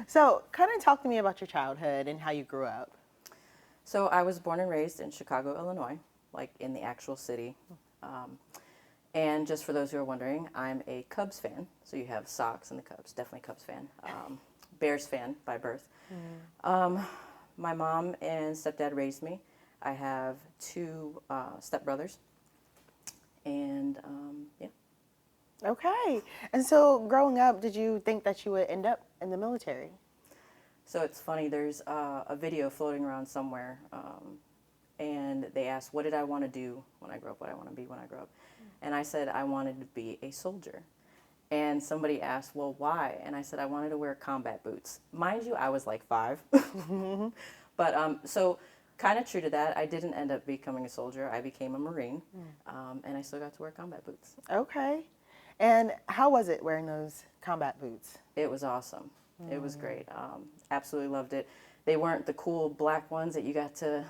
So kind of talk to me about your childhood and how you grew up. So I was born and raised in Chicago, Illinois, like in the actual city. Um, and just for those who are wondering, I'm a Cubs fan. So you have Sox and the Cubs, definitely Cubs fan. Bears fan by birth. Um, my mom and stepdad raised me. I have two stepbrothers. And yeah. Okay. And so growing up, did you think that you would end up in the military? So it's funny, there's a video floating around somewhere, and they asked, what did I want to do when I grow up, what I want to be when I grow up? And I said, I wanted to be a soldier. And somebody asked, well, why? And I said, I wanted to wear combat boots. Mind you, I was like 5. But so kind of true to that, I didn't end up becoming a soldier. I became a Marine, and I still got to wear combat boots. Okay. And how was it wearing those combat boots? It was awesome. It was great. Absolutely loved it. They weren't the cool black ones that you got to,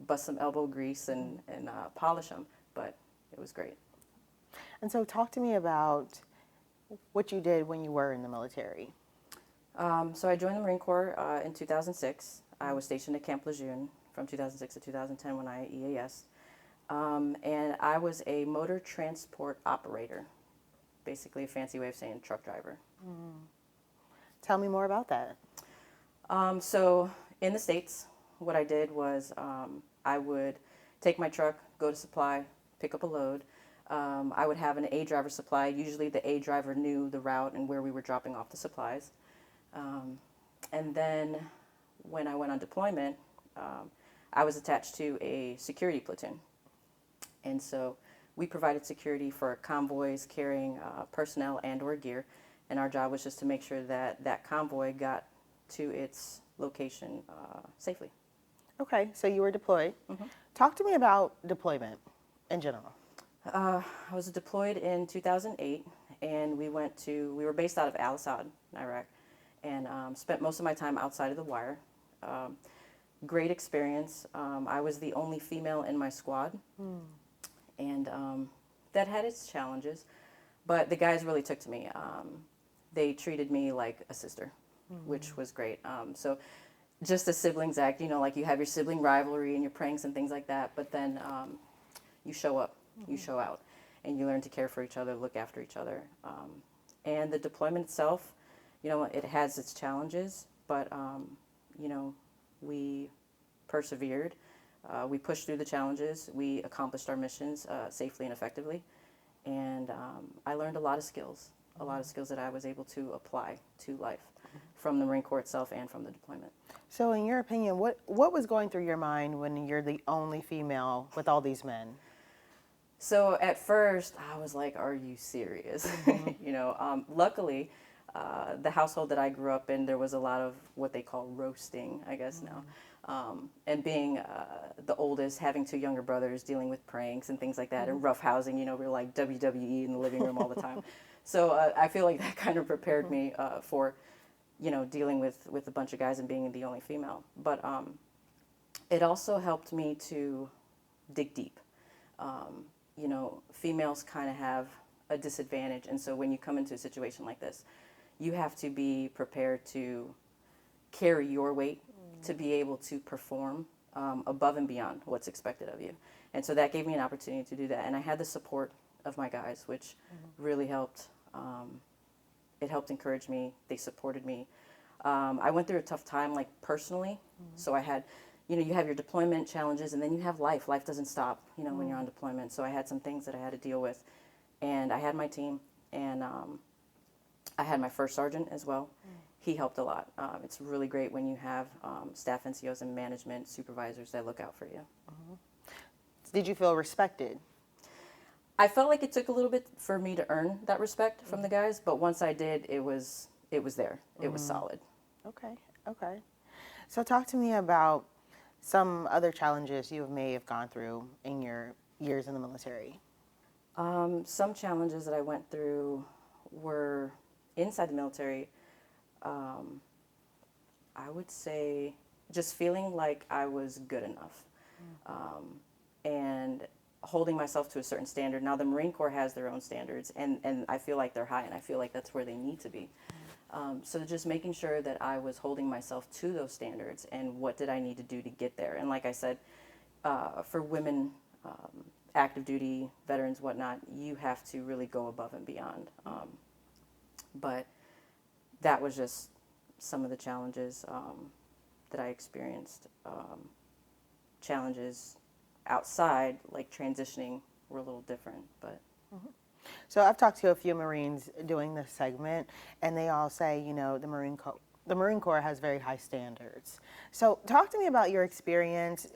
bust some elbow grease and polish them, but it was great. And so talk to me about what you did when you were in the military. So I joined the Marine Corps in 2006. I was stationed at Camp Lejeune from 2006 to 2010 when I EAS. And I was a motor transport operator, basically a fancy way of saying truck driver. Tell me more about that. So in the States, what I did was I would take my truck, go to supply, pick up a load. I would have an A driver supply. Usually the A driver knew the route and where we were dropping off the supplies. And then when I went on deployment, I was attached to a security platoon. And so we provided security for convoys carrying personnel and or gear. And our job was just to make sure that that convoy got to its location safely. Okay, so you were deployed. Talk to me about deployment in general. I was deployed in 2008, and we were based out of Al Asad in Iraq, and spent most of my time outside of the wire. Great experience. I was the only female in my squad, and that had its challenges, but the guys really took to me. They treated me like a sister, which was great. So just the siblings act, like you have your sibling rivalry and your pranks and things like that, but then you show up, you show out, and you learn to care for each other, look after each other. And the deployment itself, it has its challenges, but, we persevered. We pushed through the challenges. We accomplished our missions safely and effectively. And I learned a lot of skills that I was able to apply to life from the Marine Corps itself and from the deployment. So in your opinion, what was going through your mind when you're the only female with all these men? So at first I was like, are you serious? Luckily, the household that I grew up in, there was a lot of what they call roasting, I guess now. And being the oldest, having two younger brothers, dealing with pranks and things like that, and roughhousing, we were like WWE in the living room all the time. So I feel like that kind of prepared me for, dealing with a bunch of guys and being the only female. But it also helped me to dig deep. Females kind of have a disadvantage, and so when you come into a situation like this, you have to be prepared to carry your weight to be able to perform above and beyond what's expected of you. And so that gave me an opportunity to do that. And I had the support of my guys, which really helped. It helped encourage me. They supported me. I went through a tough time, like personally. So I had, you have your deployment challenges, and then you have life. Life doesn't stop, when you're on deployment. So I had some things that I had to deal with. And I had my team, and I had my first sergeant as well. He helped a lot. It's really great when you have staff NCOs and management supervisors that look out for you. Did you feel respected? I felt like it took a little bit for me to earn that respect from the guys, but once I did, it was there. It was solid. Okay. So talk to me about some other challenges you may have gone through in your years in the military. Some challenges that I went through were inside the military. I would say just feeling like I was good enough, and holding myself to a certain standard. Now the Marine Corps has their own standards, and I feel like they're high, and I feel like that's where they need to be. So just making sure that I was holding myself to those standards and what did I need to do to get there. And like I said, for women, active duty, veterans, whatnot, you have to really go above and beyond. But that was just some of the challenges that I experienced. Challenges outside, like transitioning, were a little different, but. So I've talked to a few Marines doing this segment, and they all say, the Marine Corps has very high standards. So talk to me about your experience.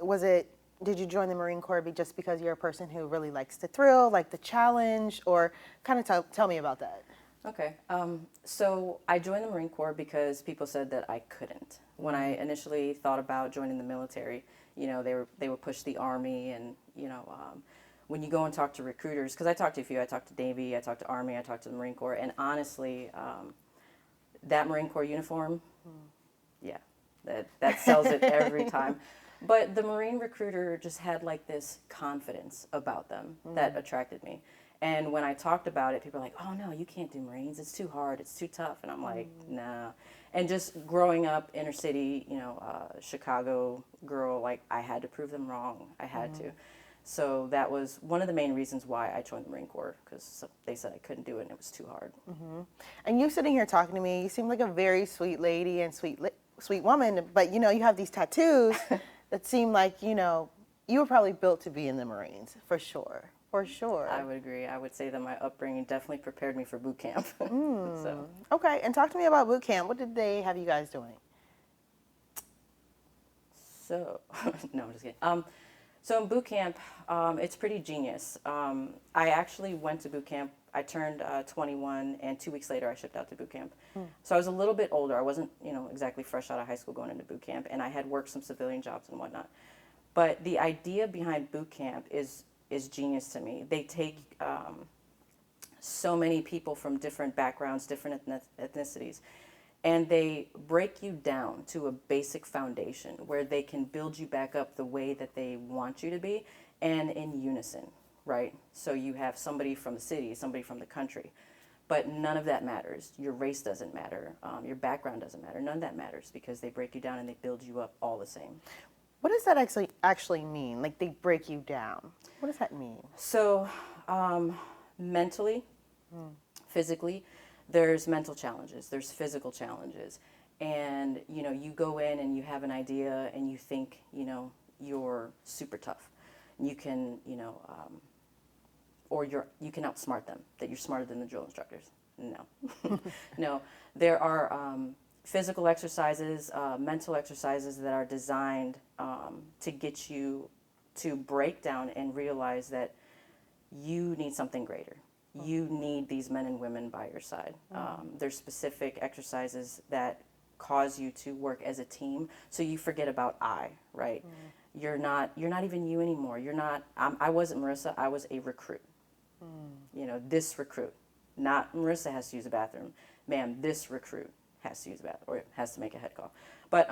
Did you join the Marine Corps just because you're a person who really likes the thrill, like the challenge, or kind of tell me about that? Okay. So I joined the Marine Corps because people said that I couldn't. When I initially thought about joining the military, they would push the Army, and when you go and talk to recruiters, because I talked to a few, I talked to Navy, I talked to Army, I talked to the Marine Corps, and honestly, that Marine Corps uniform, yeah, that sells it every time. But the Marine recruiter just had like this confidence about them that attracted me. And when I talked about it, people were like, oh no, you can't do Marines. It's too hard. It's too tough. And I'm like, nah. And just growing up inner city, Chicago girl, like I had to prove them wrong. I had to. So that was one of the main reasons why I joined the Marine Corps, because they said I couldn't do it and it was too hard. And you sitting here talking to me, you seem like a very sweet lady and sweet woman, but you have these tattoos that seem like, you were probably built to be in the Marines, for sure. For sure. I would agree. I would say that my upbringing definitely prepared me for boot camp. So. Okay, and talk to me about boot camp. What did they have you guys doing? So, no, I'm just kidding. So in boot camp, it's pretty genius. I actually went to boot camp. I turned 21, and 2 weeks later I shipped out to boot camp. So I was a little bit older. I wasn't, exactly fresh out of high school going into boot camp, and I had worked some civilian jobs and whatnot. But the idea behind boot camp is genius to me. They take so many people from different backgrounds, different ethnicities, and they break you down to a basic foundation where they can build you back up the way that they want you to be, and in unison, right? So you have somebody from the city, somebody from the country, but none of that matters. Your race doesn't matter. Your background doesn't matter. None of that matters, because they break you down and they build you up all the same. What does that actually mean? Like, they break you down. What does that mean? So, mentally, physically, there's mental challenges, there's physical challenges. And, you go in and you have an idea and you think, you're super tough. You can, or you can outsmart them, that you're smarter than the drill instructors. No. No. There are physical exercises, mental exercises that are designed to get you to break down and realize that you need something greater. You need these men and women by your side. There's specific exercises that cause you to work as a team, so you forget about I, right? You're not even you anymore. I wasn't Marisa, I was a recruit. This recruit. Not Marisa has to use the bathroom. Ma'am, this recruit has to use the bathroom, or has to make a head call. But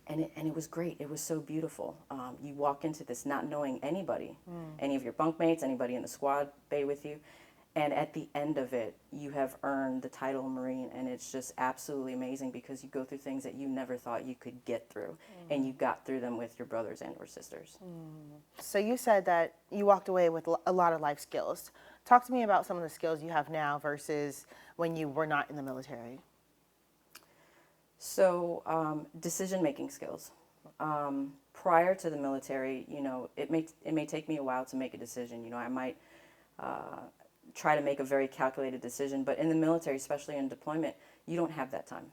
and it was great. It was so beautiful. You walk into this not knowing anybody, any of your bunkmates, anybody in the squad bay with you, and at the end of it, you have earned the title Marine, and it's just absolutely amazing, because you go through things that you never thought you could get through, and you got through them with your brothers and or sisters. So you said that you walked away with a lot of life skills. Talk to me about some of the skills you have now versus when you were not in the military. So decision-making skills. Prior to the military, it may take me a while to make a decision. I might try to make a very calculated decision, but in the military, especially in deployment, you don't have that time.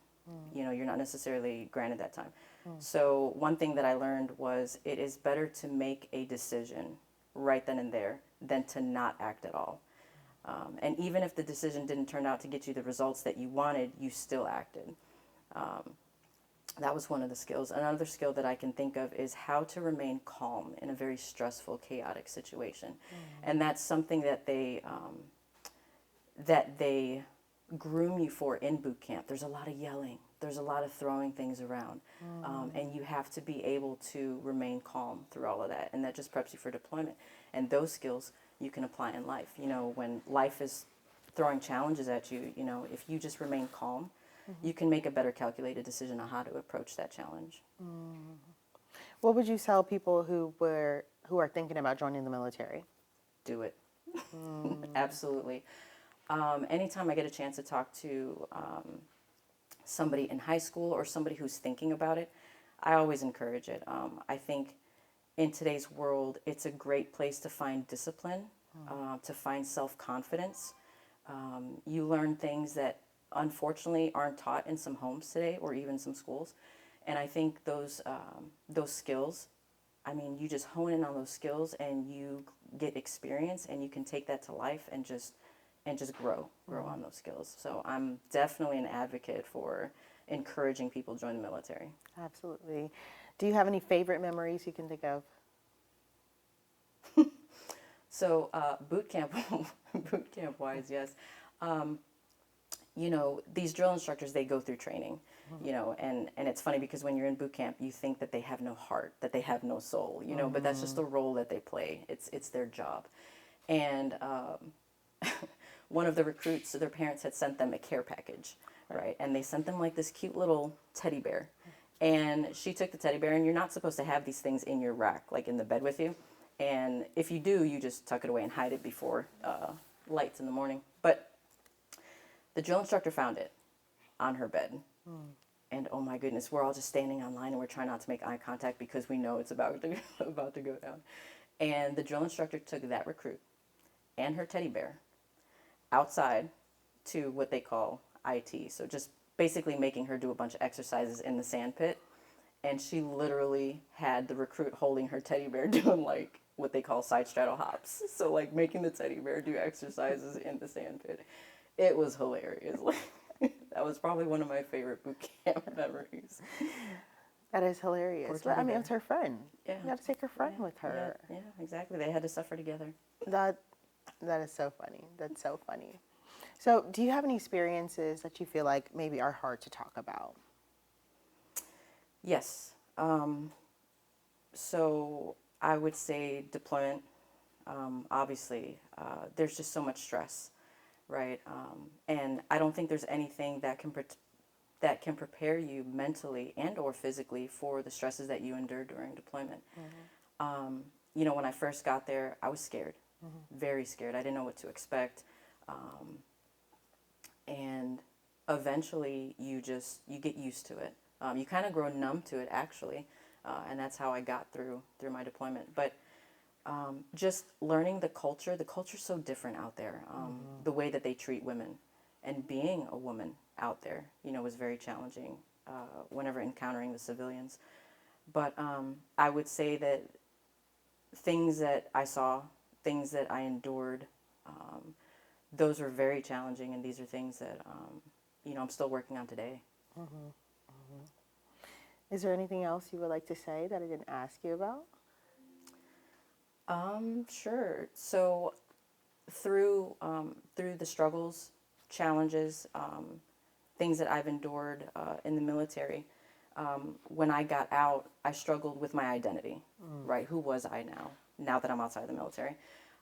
You're not necessarily granted that time. So one thing that I learned was it is better to make a decision right then and there than to not act at all. And even if the decision didn't turn out to get you the results that you wanted, you still acted. That was one of the skills. Another skill that I can think of is how to remain calm in a very stressful, chaotic situation. And that's something that they groom you for in boot camp. There's a lot of yelling. There's a lot of throwing things around. And you have to be able to remain calm through all of that. And that just preps you for deployment. And those skills you can apply in life. When life is throwing challenges at you, if you just remain calm, you can make a better calculated decision on how to approach that challenge. What would you tell people who are thinking about joining the military? Do it. Absolutely. Anytime I get a chance to talk to somebody in high school or somebody who's thinking about it, I always encourage it. I think in today's world, it's a great place to find discipline, to find self-confidence. You learn things that unfortunately aren't taught in some homes today or even some schools. And I think those skills, you just hone in on those skills and you get experience and you can take that to life and just grow on those skills. So I'm definitely an advocate for encouraging people to join the military. Absolutely. Do you have any favorite memories you can think of? So boot camp wise, yes. These drill instructors, they go through training, and it's funny because when you're in boot camp, you think that they have no heart, that they have no soul, but that's just the role that they play. It's their job. And one of the recruits, their parents had sent them a care package, right? And they sent them like this cute little teddy bear. And she took the teddy bear, and you're not supposed to have these things in your rack, like in the bed with you. And if you do, you just tuck it away and hide it before lights in the morning. But the drill instructor found it on her bed. And oh my goodness, we're all just standing online and we're trying not to make eye contact because we know it's about to go down. And the drill instructor took that recruit and her teddy bear outside to what they call IT. So just basically making her do a bunch of exercises in the sand pit. And she literally had the recruit holding her teddy bear doing like what they call side straddle hops. So like making the teddy bear do exercises in the sand pit. It was hilarious. That was probably one of my favorite boot camp memories. That is hilarious. But, it's her friend. Yeah. You got to take her friend with her. Yeah, exactly. They had to suffer together. That is so funny. That's so funny. So do you have any experiences that you feel like maybe are hard to talk about? Yes. So I would say deployment. Obviously, there's just so much stress, right? And I don't think there's anything that can prepare you mentally and or physically for the stresses that you endure during deployment. When I first got there, I was scared, very scared. I didn't know what to expect. And eventually you get used to it. You kind of grow numb to it, actually, and that's how I got through my deployment. But just learning the culture's so different out there. The way that they treat women, and being a woman out there, was very challenging whenever encountering the civilians. But I would say that things that I saw, things that I endured, those were very challenging, and these are things that I'm still working on today. Is there anything else you would like to say that I didn't ask you about? Sure. So through the struggles, challenges, things that I've endured in the military, when I got out, I struggled with my identity, right? Who was I now that I'm outside the military?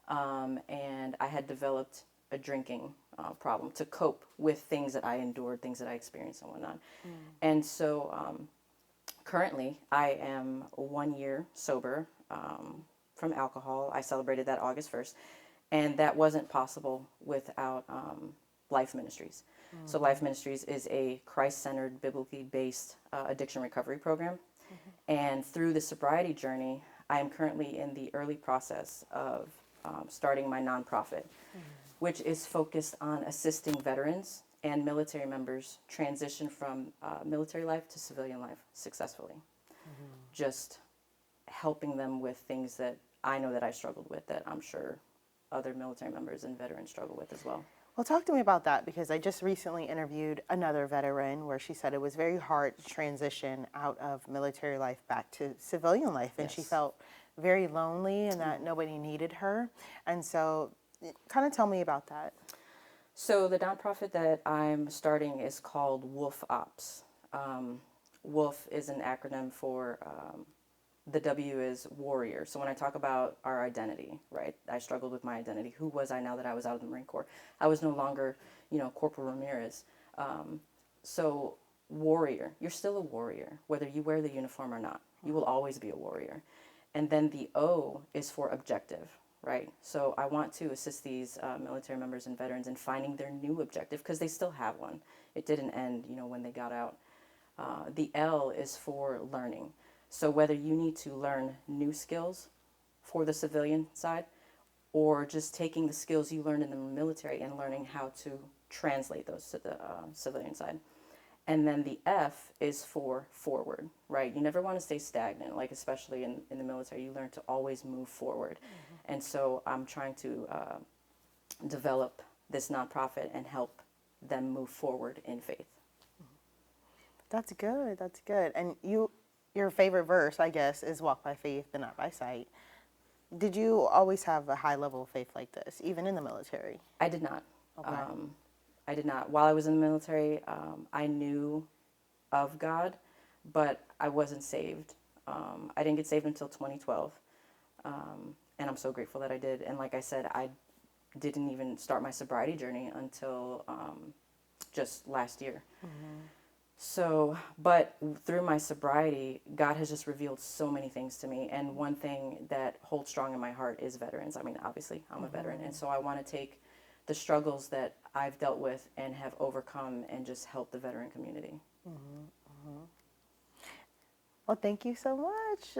And I had developed a drinking problem to cope with things that I endured, things that I experienced and whatnot. And so currently I am 1 year sober from alcohol. I celebrated that August 1st. And that wasn't possible without Life Ministries. So Life Ministries is a Christ-centered, biblically based addiction recovery program. And through the sobriety journey, I am currently in the early process of starting my nonprofit, which is focused on assisting veterans and military members transition from military life to civilian life successfully. Just helping them with things that I know that I struggled with, that I'm sure other military members and veterans struggle with as well. Well, talk to me about that, because I just recently interviewed another veteran where she said it was very hard to transition out of military life back to civilian life, and she felt very lonely and that nobody needed her. And so kind of tell me about that. So the nonprofit that I'm starting is called Wolf Ops. Wolf is an acronym for the W is warrior. So when I talk about our identity, right, I struggled with my identity. Who was I now that I was out of the Marine Corps? I was no longer, Corporal Ramirez. So warrior, you're still a warrior, whether you wear the uniform or not. You will always be a warrior. And then the O is for objective, right? So I want to assist these military members and veterans in finding their new objective because they still have one. It didn't end, when they got out. The L is for learning. So whether you need to learn new skills for the civilian side or just taking the skills you learned in the military and learning how to translate those to the civilian side. And then the F is for forward, right? You never want to stay stagnant, like especially in the military, you learn to always move forward. Mm-hmm. And so I'm trying to develop this nonprofit and help them move forward in faith. That's good. That's good. And your favorite verse, I guess, is walk by faith and not by sight. Did you always have a high level of faith like this, even in the military? I did not. Okay. I did not. While I was in the military, I knew of God, but I wasn't saved. I didn't get saved until 2012. And I'm so grateful that I did. And like I said, I didn't even start my sobriety journey until just last year. Mm-hmm. So, but through my sobriety, God has just revealed so many things to me. And one thing that holds strong in my heart is veterans. I mean, obviously, I'm a veteran. And so I want to take the struggles that I've dealt with and have overcome and just help the veteran community. Well, thank you so much.